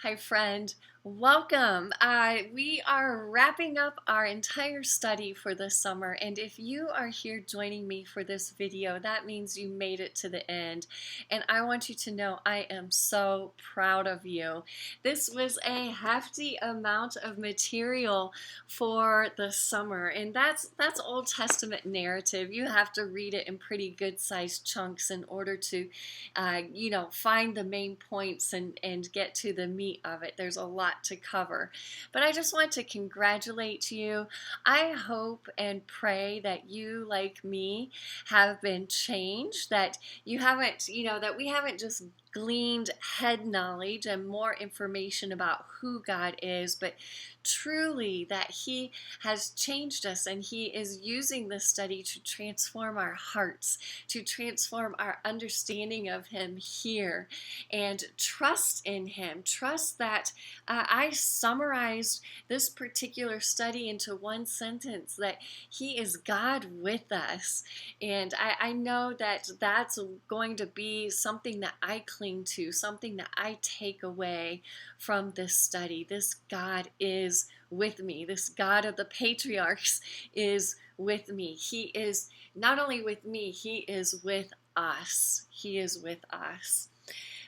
Hi, friend. Welcome. We are wrapping up our entire study for this summer, and if you are here joining me for this video, that means you made it to the end. And I want you to know I am so proud of you. This was a hefty amount of material for the summer, and that's Old Testament narrative. You have to read it in pretty good sized chunks in order to, find the main points and get to the meat of it. There's a lot to cover. But I just want to congratulate you. I hope and pray that you, like me, have been changed, that you haven't, that we haven't just gleaned head knowledge and more information about who God is, but truly that He has changed us and He is using this study to transform our hearts, to transform our understanding of Him here, and trust in Him. Trust that I summarized this particular study into one sentence, that He is God with us. And I know that that's going to be something that I cling to, something that I take away from this study. This God is with me. This God of the patriarchs is with me. He is not only with me, He is with us. He is with us.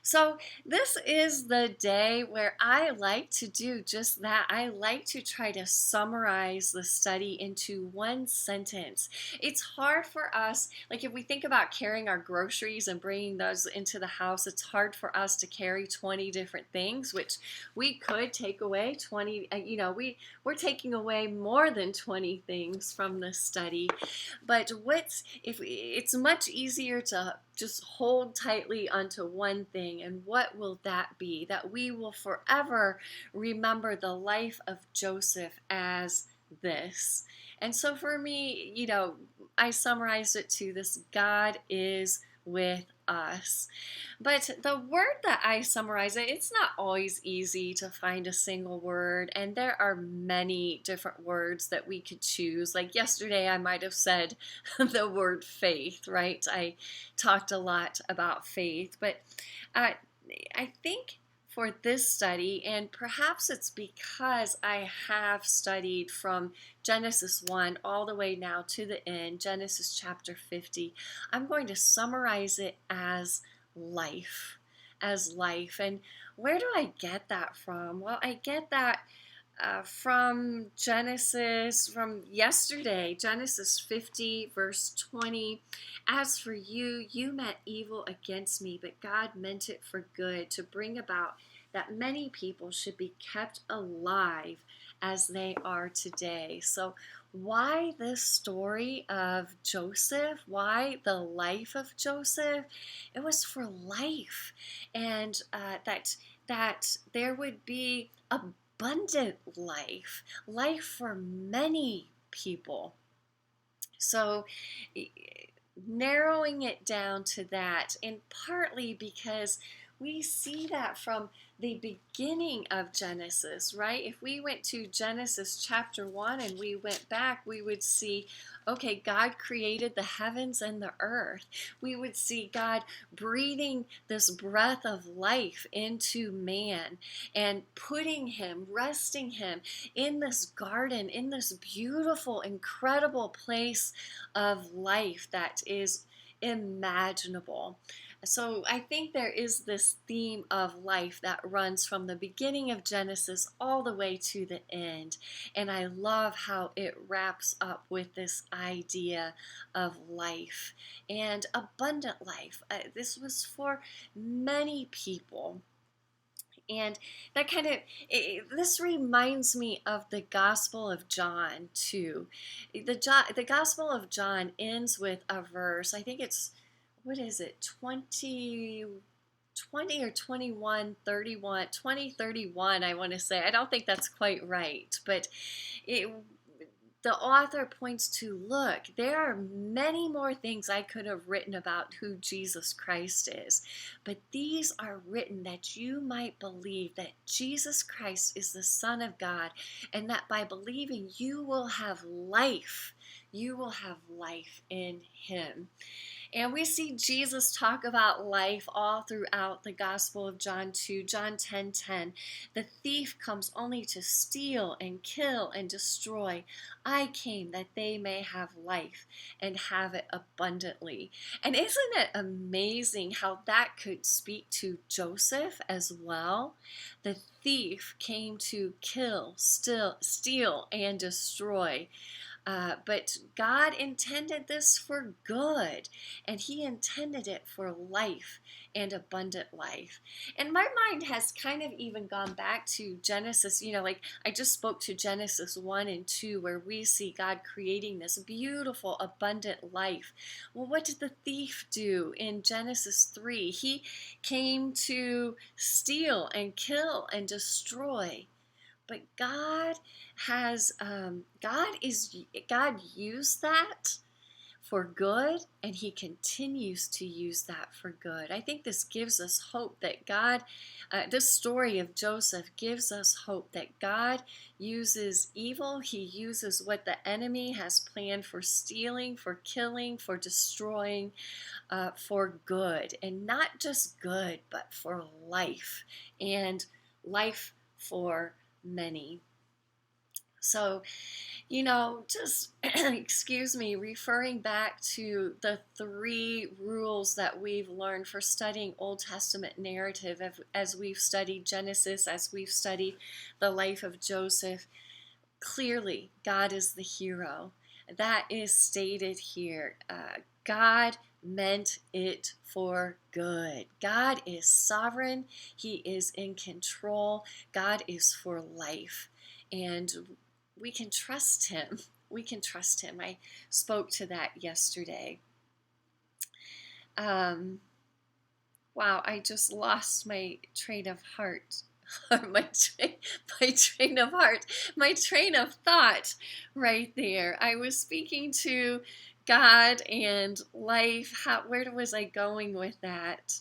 So this is the day where I like to do just that. I like to try to summarize the study into one sentence. It's hard for us, like if we think about carrying our groceries and bringing those into the house, it's hard for us to carry 20 different things, which we could take away 20, we're taking away more than 20 things from this study. But it's much easier to just hold tightly onto one thing. And what will that be? That we will forever remember the life of Joseph as this. And so for me, I summarized it to this: God is with us. But the word that I summarize it's not always easy to find a single word, and there are many different words that we could choose. Like yesterday I might have said the word faith, right? I talked a lot about faith, but I think for this study, and perhaps it's because I have studied from Genesis 1 all the way now to the end, Genesis chapter 50, I'm going to summarize it as life. As life. And where do I get that from? Well, I get that from yesterday, Genesis 50, verse 20. As for you, you meant evil against me, but God meant it for good, to bring about that many people should be kept alive as they are today. So why this story of Joseph? Why the life of Joseph? It was for life, and that there would be abundant life for many people. So narrowing it down to that, and partly because we see that from the beginning of Genesis, right? If we went to Genesis chapter 1 and we went back, we would see, okay, God created the heavens and the earth. We would see God breathing this breath of life into man and resting him in this garden, in this beautiful, incredible place of life that is imaginable. So I think there is this theme of life that runs from the beginning of Genesis all the way to the end. And I love how it wraps up with this idea of life and abundant life. This was for many people. And that this reminds me of the Gospel of John too. The Gospel of John ends with a verse. I think it's, what is it, 20 or 21, 31, 20, 31, I want to say. I don't think that's quite right, but the author points to, look, there are many more things I could have written about who Jesus Christ is, but these are written that you might believe that Jesus Christ is the Son of God, and that by believing you will have life. You will have life in Him. And we see Jesus talk about life all throughout the Gospel of John 2, John 10:10. The thief comes only to steal and kill and destroy. I came that they may have life and have it abundantly. And isn't it amazing how that could speak to Joseph as well? The thief came to kill, steal, and destroy. But God intended this for good, and He intended it for life and abundant life. And my mind has kind of even gone back to Genesis, like I just spoke to Genesis 1 and 2, where we see God creating this beautiful, abundant life. Well, what did the thief do in Genesis 3? He came to steal and kill and destroy. But God God used that for good, and He continues to use that for good. I think this gives us hope that this story of Joseph gives us hope that God uses evil. He uses what the enemy has planned for stealing, for killing, for destroying, for good, and not just good, but for life, and life for many. So, just excuse me, referring back to the 3 rules that we've learned for studying Old Testament narrative as we've studied Genesis, as we've studied the life of Joseph. Clearly, God is the hero. That is stated here. God meant it for good. God is sovereign. He is in control. God is for life. And we can trust Him. We can trust Him. I spoke to that yesterday. Wow, I just lost my train of heart. my train of thought right there. I was speaking to God and life. Where was I going with that?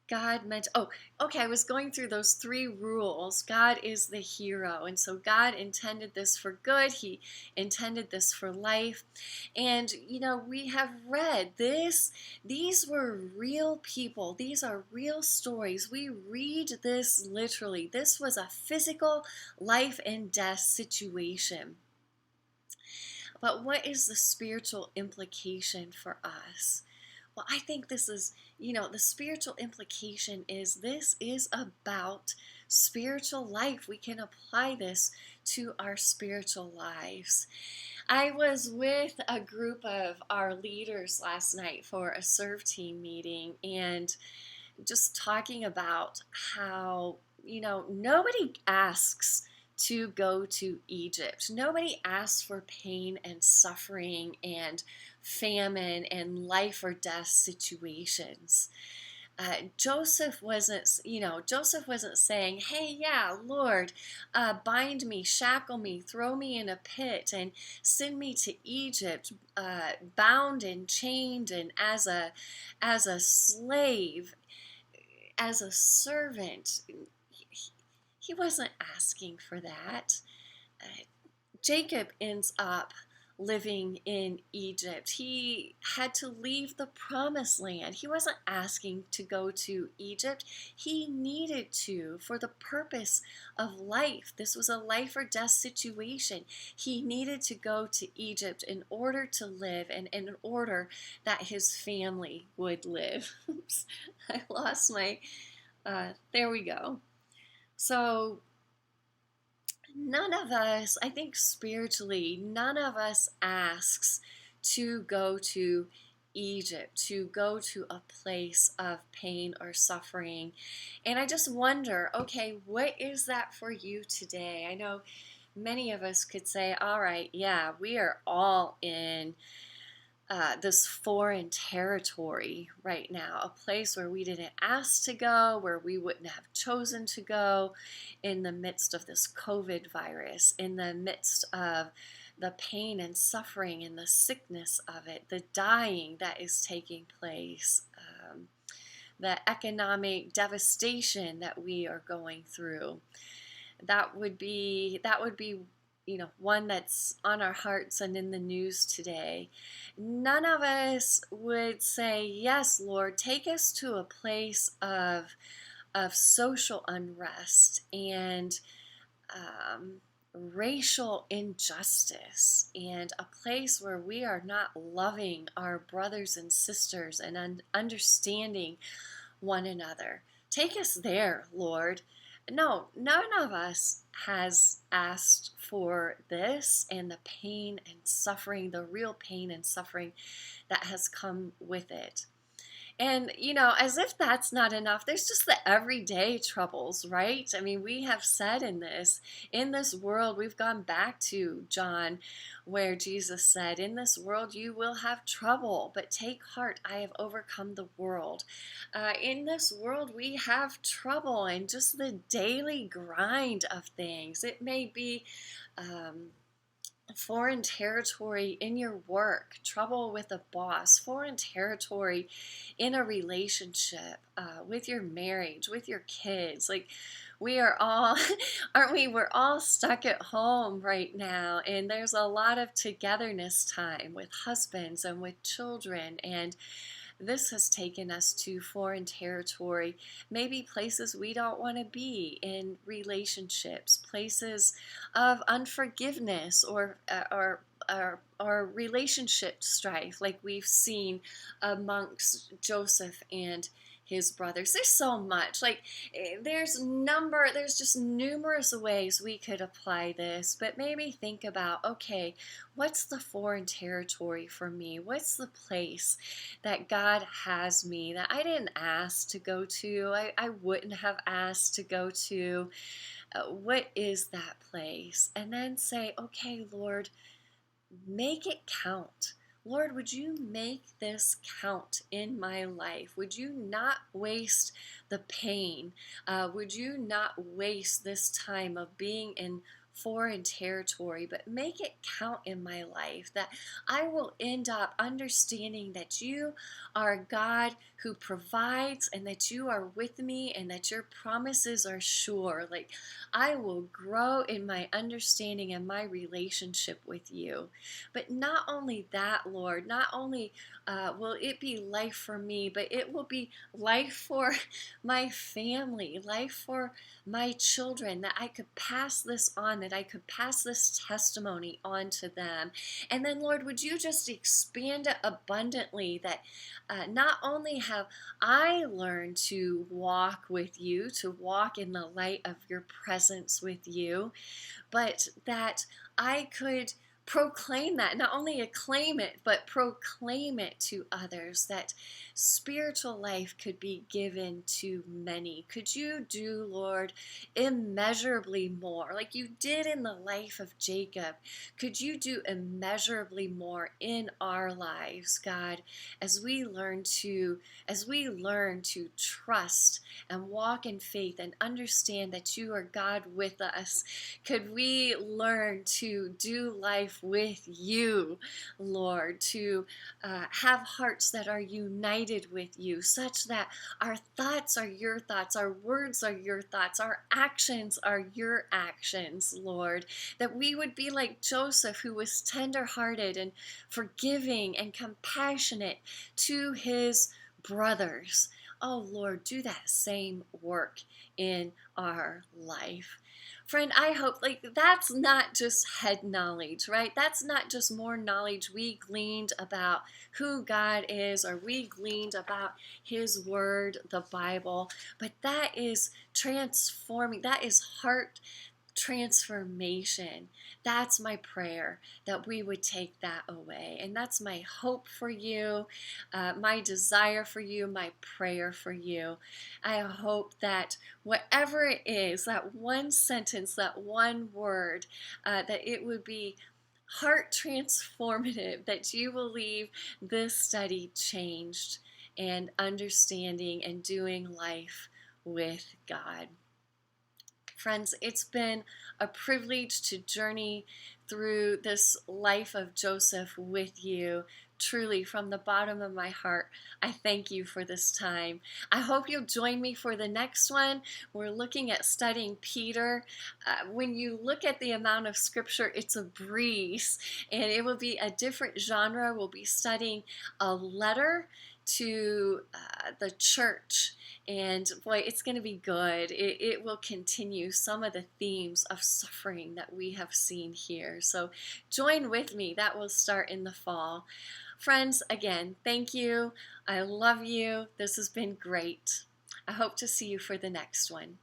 God meant, I was going through those 3 rules. God is the hero. And so God intended this for good. He intended this for life. And, we have read this. These were real people. These are real stories. We read this literally. This was a physical life and death situation. But what is the spiritual implication for us? Well, I think this is, the spiritual implication is this is about spiritual life. We can apply this to our spiritual lives. I was with a group of our leaders last night for a serve team meeting, and just talking about how, nobody asks to go to Egypt. Nobody asks for pain and suffering and famine and life or death situations. Joseph wasn't saying, hey, yeah, Lord, bind me, shackle me, throw me in a pit, and send me to Egypt, bound and chained and as a slave, as a servant. He wasn't asking for that. Jacob ends up living in Egypt. He had to leave the promised land. He wasn't asking to go to Egypt. He needed to for the purpose of life. This was a life or death situation. He needed to go to Egypt in order to live and in order that his family would live. Oops, I lost my, there we go. So none of us, I think spiritually, none of us asks to go to Egypt, to go to a place of pain or suffering. And I just wonder, okay, what is that for you today? I know many of us could say, all right, yeah, we are all in this foreign territory right now, a place where we didn't ask to go, where we wouldn't have chosen to go, in the midst of this COVID virus, in the midst of the pain and suffering and the sickness of it, the dying that is taking place, the economic devastation that we are going through. That would be one that's on our hearts and in the news today, none of us would say, yes, Lord, take us to a place of social unrest and racial injustice, and a place where we are not loving our brothers and sisters and understanding one another. Take us there, Lord. No, none of us has asked for this and the pain and suffering, the real pain and suffering that has come with it. And, as if that's not enough, there's just the everyday troubles, right? I mean, we have said in this world, we've gone back to John, where Jesus said, in this world you will have trouble, but take heart, I have overcome the world. In this world we have trouble and just the daily grind of things. It may be foreign territory in your work, trouble with a boss, foreign territory in a relationship, with your marriage, with your kids. Like, we are all, aren't we? We're all stuck at home right now, and there's a lot of togetherness time with husbands and with children, and this has taken us to foreign territory, maybe places we don't want to be in relationships, places of unforgiveness or relationship strife, like we've seen amongst Joseph and his brothers. There's so much. Like, there's just numerous ways we could apply this, but maybe think about, okay, what's the foreign territory for me? What's the place that God has me that I didn't ask to go to? I wouldn't have asked to go to. What is that place? And then say, okay, Lord, make it count. Lord, would you make this count in my life? Would you not waste the pain? Would you not waste this time of being in foreign territory, but make it count in my life, that I will end up understanding that you are a God who provides and that you are with me and that your promises are sure. Like, I will grow in my understanding and my relationship with you. But not only that, Lord, not only will it be life for me, but it will be life for my family, life for my children, that I could pass this on, that I could pass this testimony on to them. And then, Lord, would you just expand it abundantly, that not only have I learned to walk with you, to walk in the light of your presence with you, but that I could proclaim that, not only acclaim it, but proclaim it to others, that spiritual life could be given to many. Could you do, Lord, immeasurably more, like you did in the life of Jacob? Could you do immeasurably more in our lives, God, as we learn to trust and walk in faith and understand that you are God with us? Could we learn to do life with you, Lord, to have hearts that are united with you, such that our thoughts are your thoughts, our words are your thoughts, our actions are your actions, Lord, that we would be like Joseph, who was tenderhearted and forgiving and compassionate to his brothers. Oh, Lord, do that same work in our life. Friend, I hope, like, that's not just head knowledge, right? That's not just more knowledge we gleaned about who God is, or we gleaned about his word, the Bible, but that is transforming, that is heart transformation. That's my prayer, that we would take that away. And that's my hope for you, my desire for you, my prayer for you. I hope that whatever it is, that one sentence, that one word, that it would be heart transformative, that you will leave this study changed and understanding and doing life with God. Friends, it's been a privilege to journey through this life of Joseph with you. truly, from the bottom of my heart, I thank you for this time. I hope you'll join me for the next one. We're looking at studying Peter. When you look at the amount of scripture, it's a breeze, and it will be a different genre. We'll be studying a letter to the church, and boy, it's going to be good. It will continue some of the themes of suffering that we have seen here. So join with me. That will start in the fall. Friends, again, thank you. I love you. This has been great. I hope to see you for the next one.